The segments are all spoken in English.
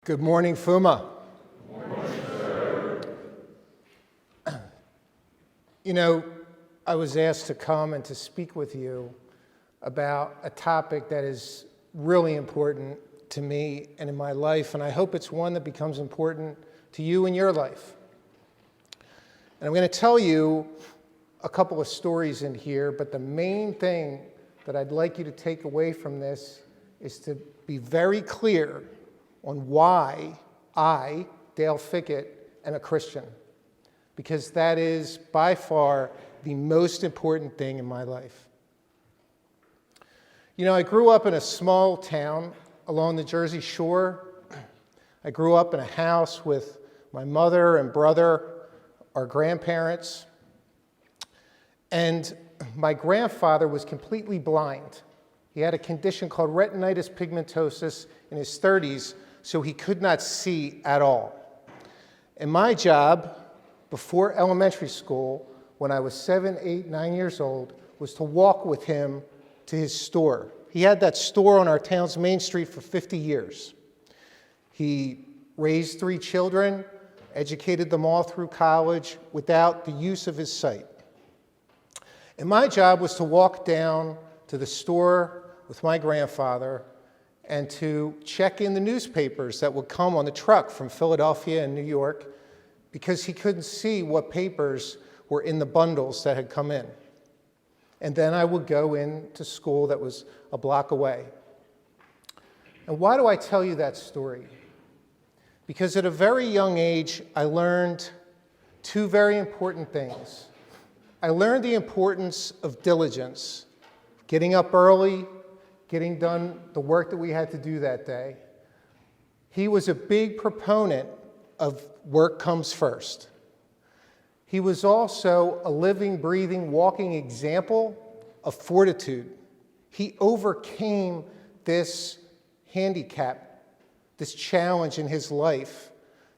Good morning, FUMA. Good morning, sir. You know, I was asked to come and to speak with you about a topic that is really important to me and in my life, and I hope it's one that becomes important to you in your life. And I'm going to tell you a couple of stories in here, but the main thing that I'd like you to take away from this is to be very clear on why I, Dale Fickett, am a Christian, because that is by far the most important thing in my life. You know, I grew up in a small town along the Jersey Shore. I grew up in a house with my mother and brother, our grandparents, and my grandfather was completely blind. He had a condition called retinitis pigmentosus in his 30s, so he could not see at all. And my job before elementary school, when I was 7, 8, 9 years old, was to walk with him to his store. He had that store on our town's main street for 50 years. He raised 3 children, educated them all through college without the use of his sight. And my job was to walk down to the store with my grandfather and to check in the newspapers that would come on the truck from Philadelphia and New York, because he couldn't see what papers were in the bundles that had come in. And then I would go into school that was a block away. And why do I tell you that story? Because at a very young age, I learned 2 very important things. I learned the importance of diligence, getting up early, getting done the work that we had to do that day. He was a big proponent of work comes first. He was also a living, breathing, walking example of fortitude. He overcame this handicap, this challenge in his life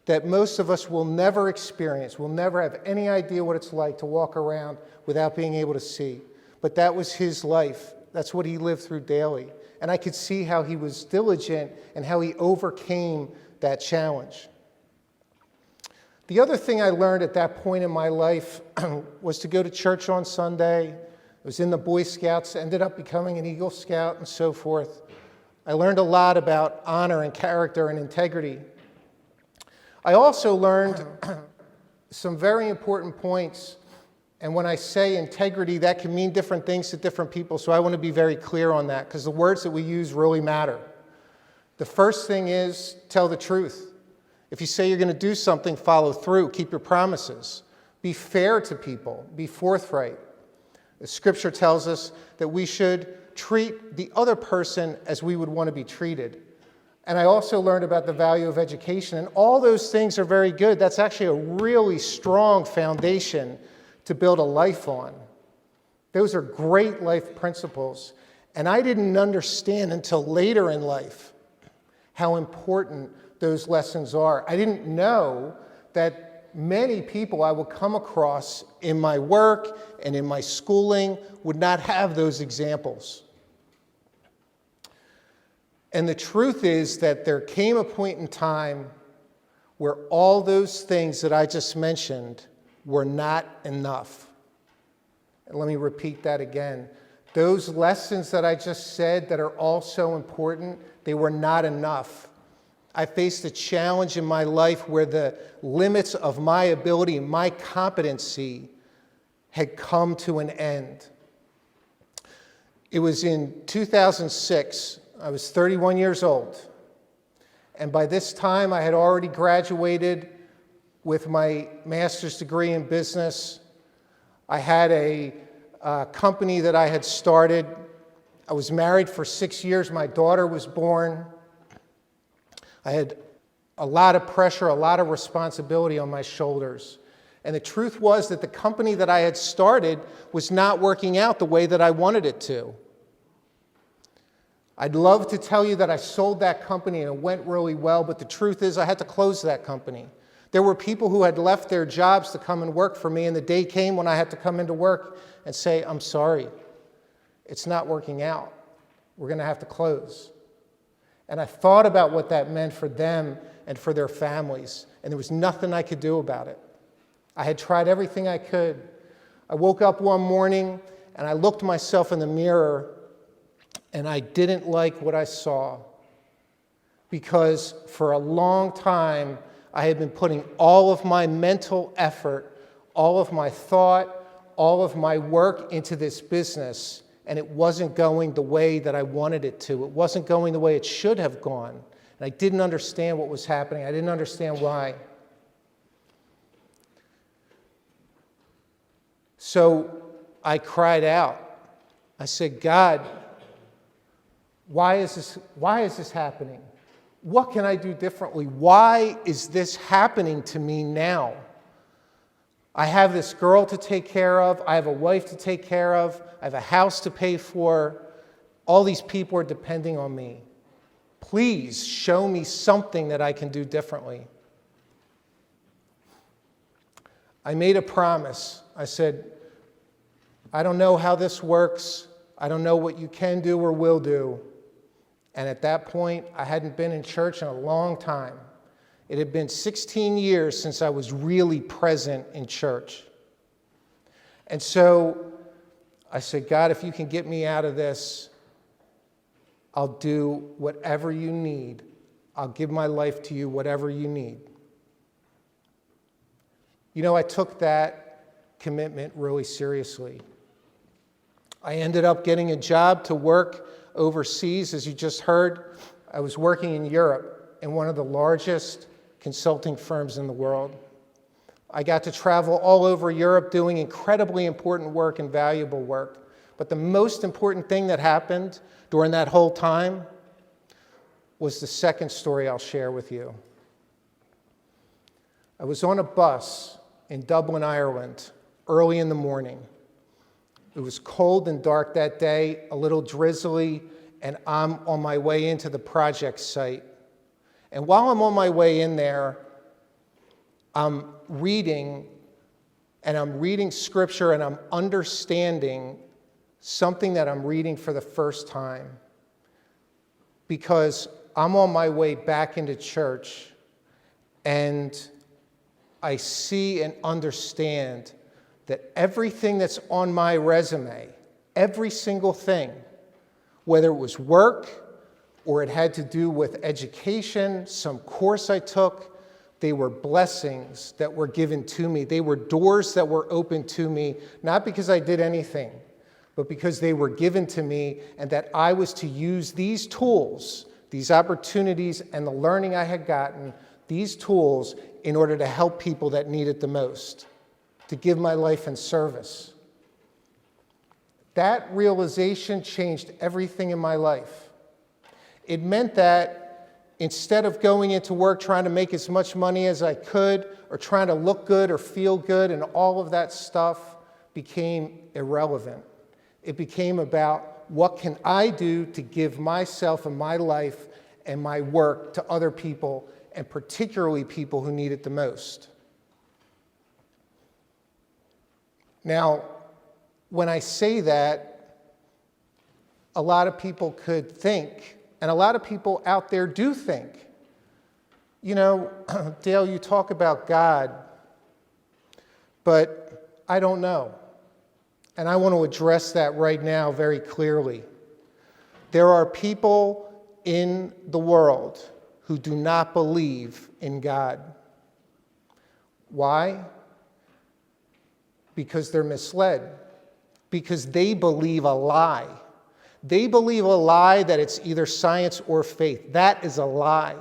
that most of us will never experience. We'll never have any idea what it's like to walk around without being able to see. But that was his life. That's what he lived through daily. And I could see how he was diligent and how he overcame that challenge. The other thing I learned at that point in my life was to go to church on Sunday. I was in the Boy Scouts, ended up becoming an Eagle Scout and so forth. I learned a lot about honor and character and integrity. I also learned some very important points. And when I say integrity, that can mean different things to different people, so I want to be very clear on that, because the words that we use really matter. The first thing is tell the truth. If you say you're going to do something, follow through, keep your promises. Be fair to people, be forthright. The scripture tells us that we should treat the other person as we would want to be treated. And I also learned about the value of education, and all those things are very good. That's actually a really strong foundation to build a life on. Those are great life principles. And I didn't understand until later in life how important those lessons are. I didn't know that many people I would come across in my work and in my schooling would not have those examples. And the truth is that there came a point in time where all those things that I just mentioned were not enough. And let me repeat that again. Those lessons that I just said that are all so important, they were not enough. I faced a challenge in my life where the limits of my ability, my competency had come to an end. It was in 2006. I was 31 years old. And by this time, I had already graduated with my master's degree in business. I had a company that I had started. I was married for 6 years. My daughter was born. I had a lot of pressure, a lot of responsibility on my shoulders. And the truth was that the company that I had started was not working out the way that I wanted it to. I'd love to tell you that I sold that company and it went really well, but the truth is I had to close that company. There were people who had left their jobs to come and work for me, and the day came when I had to come into work and say, I'm sorry, it's not working out. We're going to have to close. And I thought about what that meant for them and for their families, and there was nothing I could do about it. I had tried everything I could. I woke up one morning and I looked myself in the mirror and I didn't like what I saw, because for a long time I had been putting all of my mental effort, all of my thought, all of my work into this business, and it wasn't going the way that I wanted it to. It wasn't going the way it should have gone. And I didn't understand what was happening. I didn't understand why. So I cried out. I said, God, why is this happening? What can I do differently? Why is this happening to me now? I have this girl to take care of. I have a wife to take care of. I have a house to pay for. All these people are depending on me. Please show me something that I can do differently. I made a promise. I said, I don't know how this works. I don't know what you can do or will do. And at that point, I hadn't been in church in a long time. It had been 16 years since I was really present in church. And so I said, God, if you can get me out of this, I'll do whatever you need. I'll give my life to you, whatever you need. You know, I took that commitment really seriously. I ended up getting a job to work overseas. As you just heard, I was working in Europe in one of the largest consulting firms in the world. I got to travel all over Europe doing incredibly important work and valuable work. But the most important thing that happened during that whole time was the second story I'll share with you. I was on a bus in Dublin, Ireland, early in the morning. It was cold and dark that day, a little drizzly, and I'm on my way into the project site. And while I'm on my way in there, I'm reading scripture, and I'm understanding something that I'm reading for the first time, because I'm on my way back into church, and I see and understand that everything that's on my resume, every single thing, whether it was work or it had to do with education, some course I took, they were blessings that were given to me. They were doors that were opened to me, not because I did anything, but because they were given to me, and that I was to use these tools, these opportunities, and the learning I had gotten, these tools, in order to help people that need it the most, to give my life in service. That realization changed everything in my life. It meant that instead of going into work trying to make as much money as I could, or trying to look good or feel good, and all of that stuff became irrelevant. It became about, what can I do to give myself and my life and my work to other people, and particularly people who need it the most. Now, when I say that, a lot of people could think, and a lot of people out there do think, you know, Dale, you talk about God, but I don't know. And I want to address that right now very clearly. There are people in the world who do not believe in God. Why? Because they're misled. Because they believe a lie. They believe a lie that it's either science or faith. That is a lie.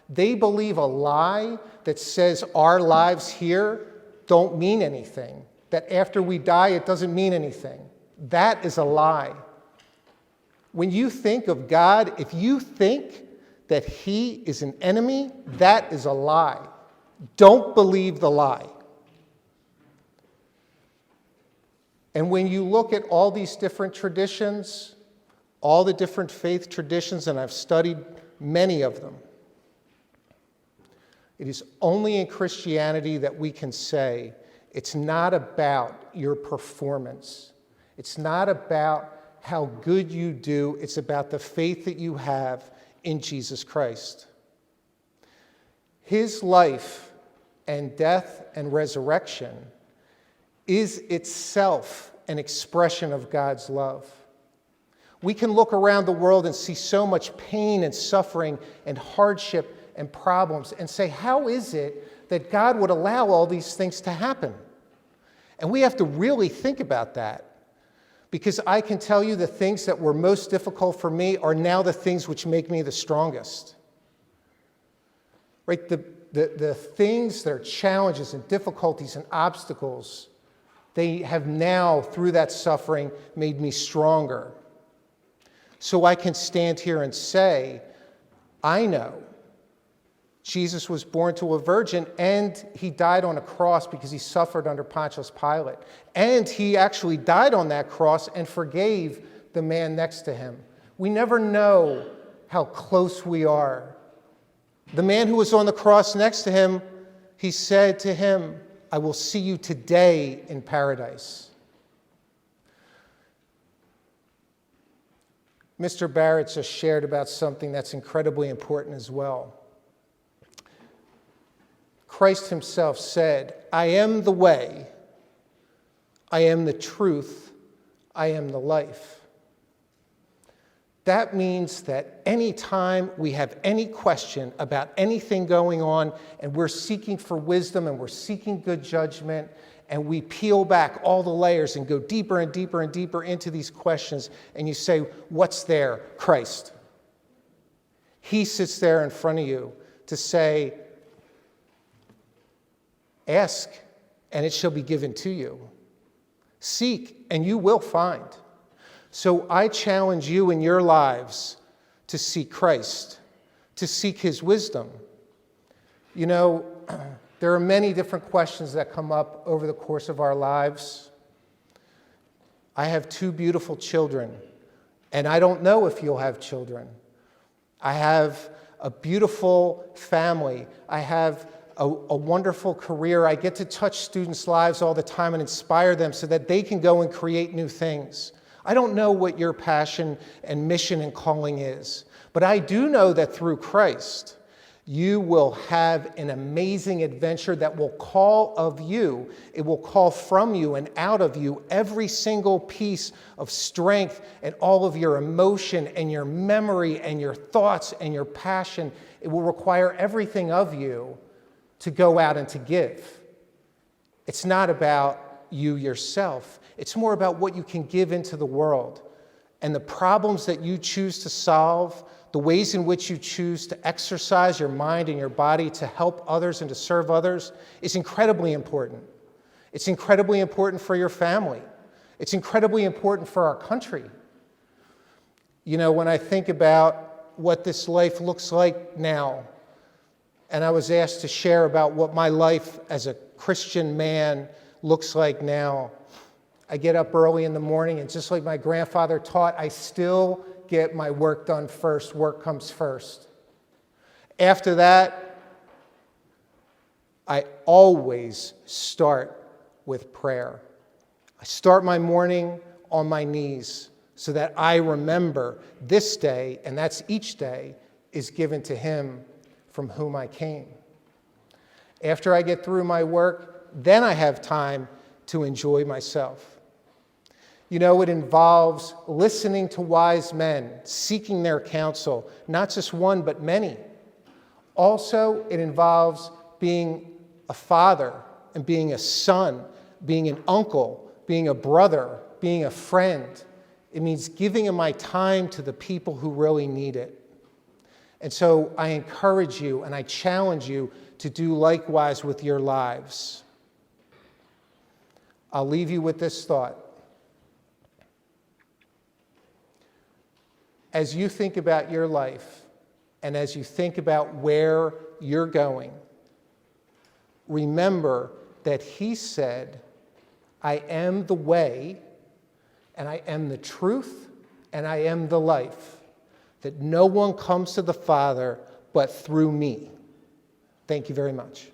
They believe a lie that says our lives here don't mean anything, that after we die it doesn't mean anything. That is a lie. When you think of God, if you think that He is an enemy, that is a lie. Don't believe the lie. And when you look at all these different traditions, all the different faith traditions, and I've studied many of them, it is only in Christianity that we can say it's not about your performance. It's not about how good you do. It's about the faith that you have in Jesus Christ. His life and death and resurrection is itself an expression of God's love. We can look around the world and see so much pain and suffering and hardship and problems and say, how is it that God would allow all these things to happen? And we have to really think about that, because I can tell you the things that were most difficult for me are now the things which make me the strongest. Right? The things that are challenges and difficulties and obstacles, they have now, through that suffering, made me stronger. So I can stand here and say, I know Jesus was born to a virgin, and he died on a cross because he suffered under Pontius Pilate. And he actually died on that cross and forgave the man next to him. We never know how close we are. The man who was on the cross next to him, he said to him, I will see you today in paradise. Mr. Barrett just shared about something that's incredibly important as well. Christ himself said, I am the way, I am the truth, I am the life. That means that anytime we have any question about anything going on and we're seeking for wisdom and we're seeking good judgment and we peel back all the layers and go deeper and deeper and deeper into these questions and you say, what's there? Christ. He sits there in front of you to say, ask and it shall be given to you. Seek and you will find. So I challenge you in your lives to seek Christ, to seek his wisdom. You know, there are many different questions that come up over the course of our lives. I have 2 beautiful children, and I don't know if you'll have children. I have a beautiful family. I have a wonderful career. I get to touch students' lives all the time and inspire them so that they can go and create new things. I don't know what your passion and mission and calling is, but I do know that through Christ, you will have an amazing adventure that will call of you, it will call from you and out of you every single piece of strength and all of your emotion and your memory and your thoughts and your passion. It will require everything of you to go out and to give. It's not about you yourself. It's more about what you can give into the world. And the problems that you choose to solve, the ways in which you choose to exercise your mind and your body to help others and to serve others is incredibly important. It's incredibly important for your family. It's incredibly important for our country. You know, when I think about what this life looks like now, and I was asked to share about what my life as a Christian man looks like now, I get up early in the morning, and just like my grandfather taught, I still get my work done first. Work comes first. After that, I always start with prayer. I start my morning on my knees so that I remember this day, and that's each day, is given to him from whom I came. After I get through my work, then I have time to enjoy myself. You know, it involves listening to wise men, seeking their counsel, not just one, but many. Also, it involves being a father and being a son, being an uncle, being a brother, being a friend. It means giving of my time to the people who really need it. And so I encourage you and I challenge you to do likewise with your lives. I'll leave you with this thought. As you think about your life and as you think about where you're going, remember that he said, I am the way, and I am the truth, and I am the life, that no one comes to the Father but through me. Thank you very much.